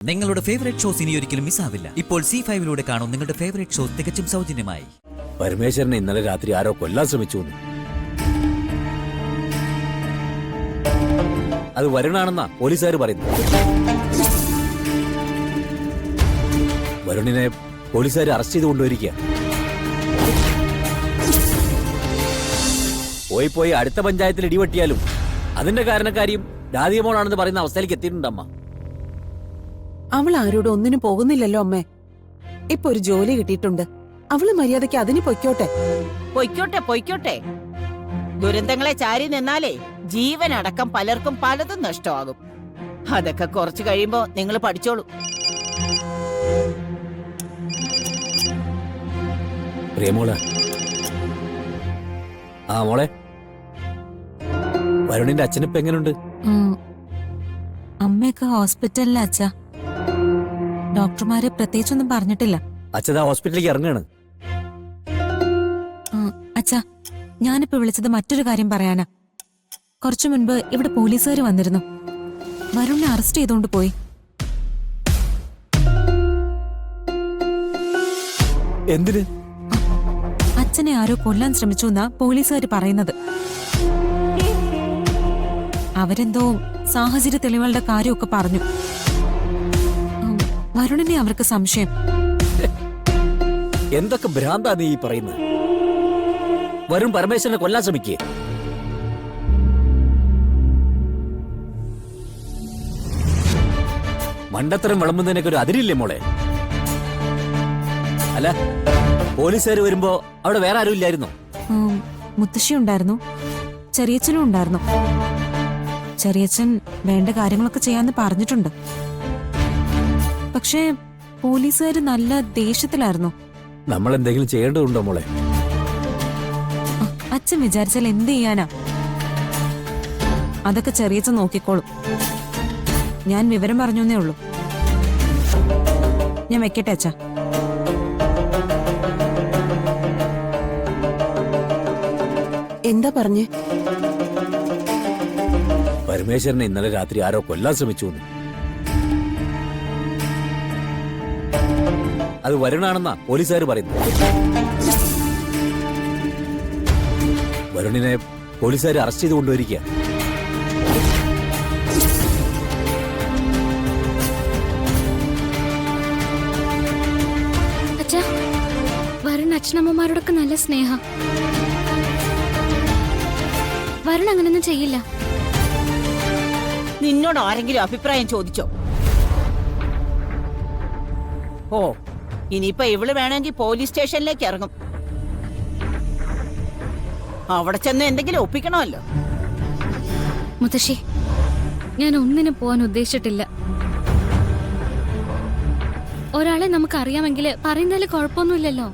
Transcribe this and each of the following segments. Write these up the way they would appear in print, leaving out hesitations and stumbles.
നിങ്ങളുടെ favourite shows ഇനി ഒരിക്കലും മിസ്സാവില്ല. ഇപ്പോൾ C5 കാണും നിങ്ങളുടെ ഫേവറേറ്റ് ഷോസ് തികച്ചും സൗജന്യമായി. പരമേശ്വരനെ ഇന്നലെ രാത്രി ആരോ കൊല്ലാൻ ശ്രമിച്ചു. അത് വരുണാണെന്നാ പോലീസുകാർ പറയുന്നു. വരുണിനെ പോലീസുകാർ അറസ്റ്റ് ചെയ്ത് കൊണ്ടുവരിക. പോയി അടുത്ത പഞ്ചായത്തിൽ ഇടിവെട്ടിയാലും അതിന്റെ കാരണക്കാരിയും രാധികമോളാണെന്ന് പറയുന്ന അവസ്ഥയിലേക്ക് എത്തിയിട്ടുണ്ടമ്മ. അവൾ ആരോടും ഒന്നിനും പോകുന്നില്ലല്ലോ അമ്മേ. ഇപ്പൊ ഒരു ജോലി കിട്ടിയിട്ടുണ്ട്. അവള് മര്യാദയ്ക്ക് അതിന് പൊയ്ക്കോട്ടെ. പൊയ്ക്കോട്ടെ. ദുരന്തങ്ങളെ ചാരി നിന്നാലേ ജീവനടക്കം പലർക്കും പലതും നഷ്ടമാകും. അതൊക്കെ കുറച്ചു കഴിയുമ്പോ നിങ്ങൾ പഠിച്ചോളൂ. പ്രിയമോളെ, ആ മോളെ, വരുണിന്റെ അച്ഛനിപ്പ എങ്ങനെയുണ്ട്? അമ്മയൊക്കെ ഹോസ്പിറ്റലിലെ അച്ഛ. ഡോക്ടർമാര് പ്രത്യേകിച്ചൊന്നും പറഞ്ഞിട്ടില്ല. അച്ഛതാ ഹോസ്പിറ്റലിലേക്ക് ഇറങ്ങാണ്. അച്ഛാ, ഞാനിപ്പോ വിളിച്ചത് മറ്റൊരു കാര്യം പറയാനാ. കുറച്ചു മുൻപ് ഇവിടെ പോലീസുകാർ വന്നിരുന്നു. വരുണിനെ അറസ്റ്റ് ചെയ്തോണ്ട് പോയി. എന്തിന്? അച്ഛനെ ആരോ കൊല്ലാൻ ശ്രമിച്ചു എന്നാ പോലീസുകാർ പറയുന്നത്. അവരെന്തോ സാഹചര്യ തെളിവുകളുടെ കാര്യമൊക്കെ പറഞ്ഞു. വരുണിനെ അവർക്ക് സംശയം. എന്തൊക്കെ ഭ്രാന്താ നീ പറയുന്നത്? വരുൺ പരമേശ്വരനെ കൊല്ലാൻ ശ്രമിക്കേ? മണ്ടത്തരം വിളമ്പുന്നതിനൊക്കെ ഒരു അതിരില്ലേ മോളെ? അല്ല, പോലീസുകാർ വരുമ്പോ അവിടെ വേറെ ആരും ഇല്ലായിരുന്നോ? മുത്തശ്ശി ഉണ്ടായിരുന്നു, ചെറിയച്ഛനും ഉണ്ടായിരുന്നു. ചെറിയച്ഛൻ വേണ്ട കാര്യങ്ങളൊക്കെ ചെയ്യാന്ന് പറഞ്ഞിട്ടുണ്ട്. പക്ഷേ പോലീസുകാര് നല്ല ദേഷ്യത്തിലായിരുന്നു. നമ്മൾ എന്തെങ്കിലും ചെയ്യേണ്ടതുണ്ടോ മോളെ? അച്ഛൻ വിചാരിച്ചാൽ എന്ത് ചെയ്യാനാ? അതൊക്കെ ചെറിയച്ഛൻ നോക്കിക്കോളും. ഞാൻ വിവരം പറഞ്ഞേ ഉള്ളൂ. ഞാൻ വെക്കട്ടെ അച്ഛാ. എന്താ പറഞ്ഞേ? പരമേശ്വരനെ ഇന്നലെ രാത്രി ആരോ കൊല്ലാൻ ശ്രമിച്ചു. അത് വരുണാണെന്നാ പോലീസുകാർ പറയുന്നു. വരുണിനെ പോലീസുകാർ അറസ്റ്റ് ചെയ്ത് കൊണ്ടുവരിക. അച്ഛാ, വരുൺ അച്ഛനമ്മമാരോടൊക്കെ നല്ല സ്നേഹ. വരുൺ അങ്ങനൊന്നും ചെയ്യില്ല. നിന്നോട് ആരെങ്കിലും അഭിപ്രായം ചോദിച്ചോ? ഓ, ഇനിയിപ്പൊ ഇവള് വേണമെങ്കിൽ പോലീസ് സ്റ്റേഷനിലേക്ക് ഇറങ്ങും. അവിടെ ചെന്ന് എന്തെങ്കിലും ഒപ്പിക്കണമല്ലോ. മുത്തശ്ശി, ഞാൻ ഒന്നിനും പോവാൻ ഉദ്ദേശിച്ചിട്ടില്ല. ഒരാളെ നമുക്ക് അറിയാമെങ്കിൽ പറയുന്നതിൽ കുഴപ്പമൊന്നുമില്ലല്ലോ.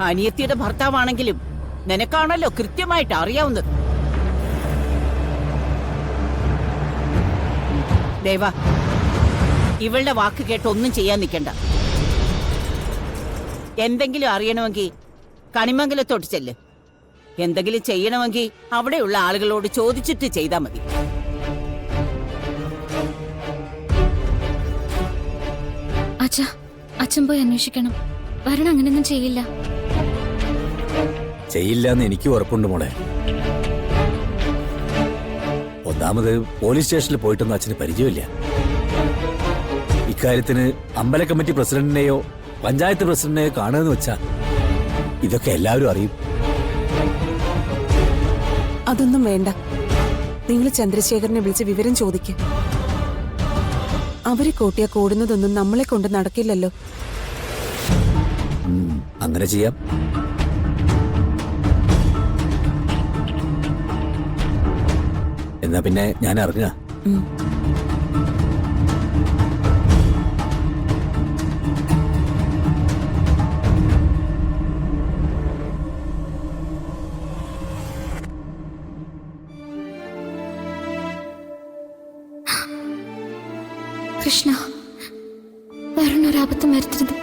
അനിയത്തിയുടെ ഭർത്താവാണെങ്കിലും നിനക്കാണല്ലോ കൃത്യമായിട്ട് അറിയാവുന്നത്. ദേവ, ഇവളുടെ വാക്ക് കേട്ട് ഒന്നും ചെയ്യാൻ നിൽക്കണ്ട. എന്തെങ്കിലും അറിയണമെങ്കിൽ കണിമംഗലത്തോട്ട് ചെല്ല്. എന്തെങ്കിലും ചെയ്യണമെങ്കിൽ അവിടെയുള്ള ആളുകളോട് ചോദിച്ചിട്ട് ചെയ്താൽ മതി. അച്ഛാ, അച്ഛൻ പോയി അന്വേഷിക്കണം. വരുൺ അങ്ങനെയൊന്നും ചെയ്യില്ല. ചെയ്യില്ലെന്ന് എനിക്ക് ഉറപ്പുണ്ട് മോളെ. ഒന്നാമത് പോലീസ് സ്റ്റേഷനിൽ പോയിട്ടൊന്നും അച്ഛന് പരിചയമില്ല. ഇക്കാര്യത്തിന് അമ്പല കമ്മിറ്റി പ്രസിഡന്റിനെയോ പഞ്ചായത്ത് പ്രസിഡന്റിനെയോ കാണുമെന്ന് വെച്ചാ ഇതൊക്കെ എല്ലാവരും അറിയും. അതൊന്നും വേണ്ട. നിങ്ങൾ ചന്ദ്രശേഖരനെ വിളിച്ച് വിവരം ചോദിക്ക്. അവരെ കൂട്ടിയാ കൂടുന്നതൊന്നും നമ്മളെ കൊണ്ട് നടക്കില്ലല്ലോ. അങ്ങനെ ചെയ്യാം. എന്നാ പിന്നെ ഞാൻ ഇറങ്ങുക. കൃഷ്ണ, വരുണൊരബദ്ധം വരുത്തരുത്.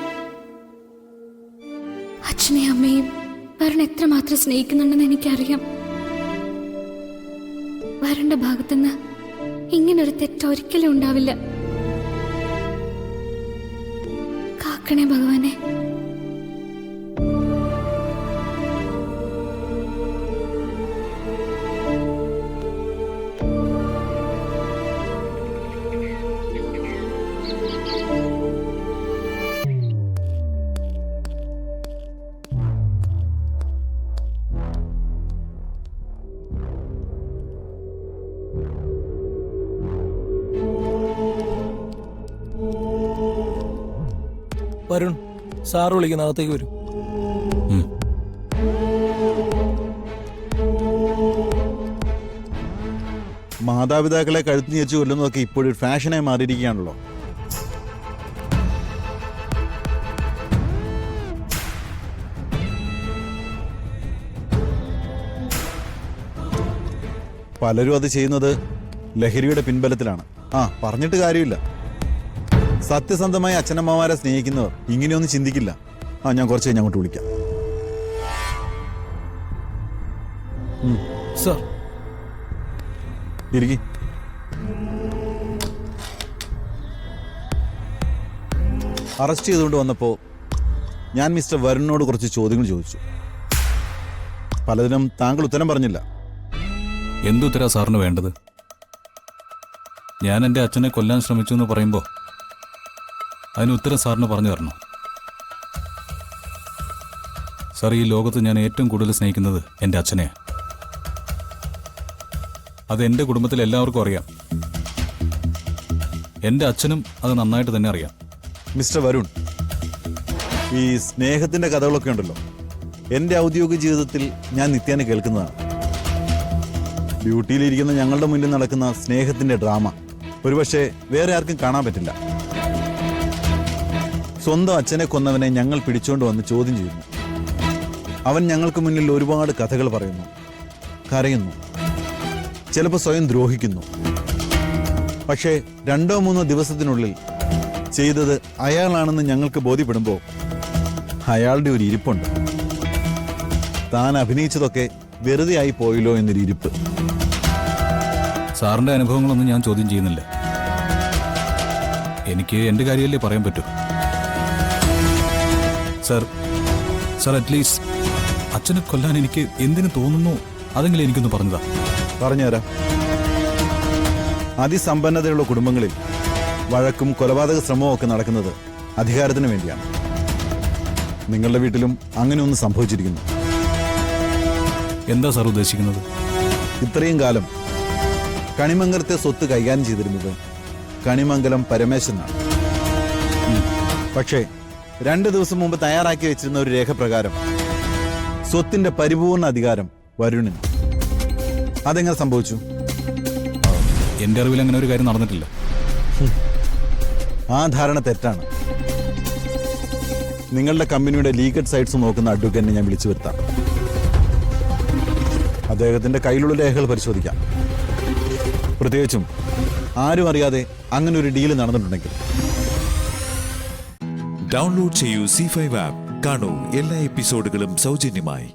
അച്ഛനെയും അമ്മയും വരുൺ എത്രമാത്രം സ്നേഹിക്കുന്നുണ്ടെന്ന് എനിക്കറിയാം. വരുണിന്റെ ഭാഗത്തുനിന്ന് ഇങ്ങനൊരു തെറ്റ് ഒരിക്കലും ഉണ്ടാവില്ല. കാക്കണേ ഭഗവാനെ. വരുൺ, സാറ് വിളിക്കുന്ന അകത്തേക്ക് വരും. മാതാപിതാക്കളെ കഴുത്തിന് വെച്ച് കൊല്ലുന്നതൊക്കെ ഇപ്പോഴൊരു ഫാഷനായി മാറിയിരിക്കുകയാണല്ലോ. പലരും അത് ചെയ്യുന്നത് ലഹരിയുടെ പിൻബലത്തിലാണ്. പറഞ്ഞിട്ട് കാര്യമില്ല. സത്യസന്ധമായി അച്ഛനമ്മമാരെ സ്നേഹിക്കുന്നവർ ഇങ്ങനെയൊന്നും ചിന്തിക്കില്ല. ഞാൻ കുറച്ച് കഴിഞ്ഞ് അങ്ങോട്ട് വിളിക്കാം. സർ, ഇരിക്കി. അറസ്റ്റ് ചെയ്തുകൊണ്ട് വന്നപ്പോൾ ഞാൻ മിസ്റ്റർ വരുണിനോട് കുറച്ച് ചോദ്യങ്ങൾ ചോദിച്ചു. പലതിനും താങ്കൾ ഉത്തരം പറഞ്ഞില്ല. എന്തുത്തരാ സാറിന് വേണ്ടത്? ഞാൻ എൻ്റെ അച്ഛനെ കൊല്ലാൻ ശ്രമിച്ചു എന്ന് പറയുമ്പോൾ അതിന് ഉത്തരം സാറിന് പറഞ്ഞു തരണം. സാർ, ഈ ലോകത്ത് ഞാൻ ഏറ്റവും കൂടുതൽ സ്നേഹിക്കുന്നത് എൻ്റെ അച്ഛനെയാണ്. അത് എൻ്റെ കുടുംബത്തിൽ എല്ലാവർക്കും അറിയാം. എൻ്റെ അച്ഛനും അത് നന്നായിട്ട് തന്നെ അറിയാം. മിസ്റ്റർ വരുൺ, ഈ സ്നേഹത്തിന്റെ കഥകളൊക്കെ ഉണ്ടല്ലോ, എൻ്റെ ഔദ്യോഗിക ജീവിതത്തിൽ ഞാൻ നിത്യേന കേൾക്കുന്നതാണ്. ഡ്യൂട്ടിയിലിരിക്കുന്ന ഞങ്ങളുടെ മുന്നിൽ നടക്കുന്ന സ്നേഹത്തിന്റെ ഡ്രാമ ഒരുപക്ഷെ വേറെ ആർക്കും കാണാൻ പറ്റില്ല. സ്വന്തം അച്ഛനെ കൊന്നവനെ ഞങ്ങൾ പിടിച്ചുകൊണ്ട് വന്ന് ചോദ്യം ചെയ്യുന്നു. അവൻ ഞങ്ങൾക്ക് മുന്നിൽ ഒരുപാട് കഥകൾ പറയുന്നു, കരയുന്നു, ചിലപ്പോൾ സ്വയം ദ്രോഹിക്കുന്നു. പക്ഷേ 2-3 ദിവസത്തിനുള്ളിൽ ചെയ്തത് അയാളാണെന്ന് ഞങ്ങൾക്ക് ബോധ്യപ്പെടുമ്പോൾ അയാളുടെ ഒരു ഇരിപ്പുണ്ട്. താൻ അഭിനയിച്ചതൊക്കെ വെറുതെ ആയി പോയല്ലോ എന്നൊരു ഇരിപ്പ്. സാറിൻ്റെ അനുഭവങ്ങളൊന്നും ഞാൻ ചോദ്യം ചെയ്യുന്നില്ല. എനിക്ക് എൻ്റെ കാര്യമല്ലേ പറയാൻ പറ്റൂ. സാർ അറ്റ്ലീസ്റ്റ് അച്ഛനെ കൊല്ലാൻ എനിക്ക് എന്തിനു തോന്നുന്നു അതെങ്കിലും എനിക്കൊന്ന് പറഞ്ഞതാ. പറഞ്ഞുതരാം. അതിസമ്പന്നതയുള്ള കുടുംബങ്ങളിൽ വഴക്കും കൊലപാതക ശ്രമവും ഒക്കെ നടക്കുന്നത് അധികാരത്തിന് വേണ്ടിയാണ്. നിങ്ങളുടെ വീട്ടിലും അങ്ങനെ ഒന്ന് സംഭവിച്ചിരിക്കുന്നു. എന്താ സാർ ഉദ്ദേശിക്കുന്നത്? ഇത്രയും കാലം കണിമംഗലത്തെ സ്വത്ത് കൈകാര്യം ചെയ്തിരുന്നത് കണിമംഗലം പരമേശ്വരനാണ്. പക്ഷേ 2 ദിവസം മുമ്പ് തയ്യാറാക്കി വെച്ചിരുന്ന ഒരു രേഖ പ്രകാരം സ്വത്തിന്റെ പരിപൂർണ അധികാരം വരുണിന്. അതെങ്ങനെ സംഭവിച്ചു? എൻ്റെ അറിവിൽ അങ്ങനെ ഒരു കാര്യം നടന്നിട്ടില്ല. ആ ധാരണ തെറ്റാണ്. നിങ്ങളുടെ കമ്പനിയുടെ ലീഗൽ സൈറ്റ്സ് നോക്കുന്ന അഡ്വക്കേറ്റിനെ ഞാൻ വിളിച്ചു വരുത്താം. അദ്ദേഹത്തിന്റെ കയ്യിലുള്ള രേഖകൾ പരിശോധിക്കാം. പ്രത്യേകിച്ചും ആരും അറിയാതെ അങ്ങനെ ഒരു ഡീല് നടന്നിട്ടുണ്ടെങ്കിൽ. ഡൗൺലോഡ് ചെയ്യൂ C5 ആപ്പ്. കാണൂ എല്ലാ എപ്പിസോഡുകളും സൗജന്യമായി.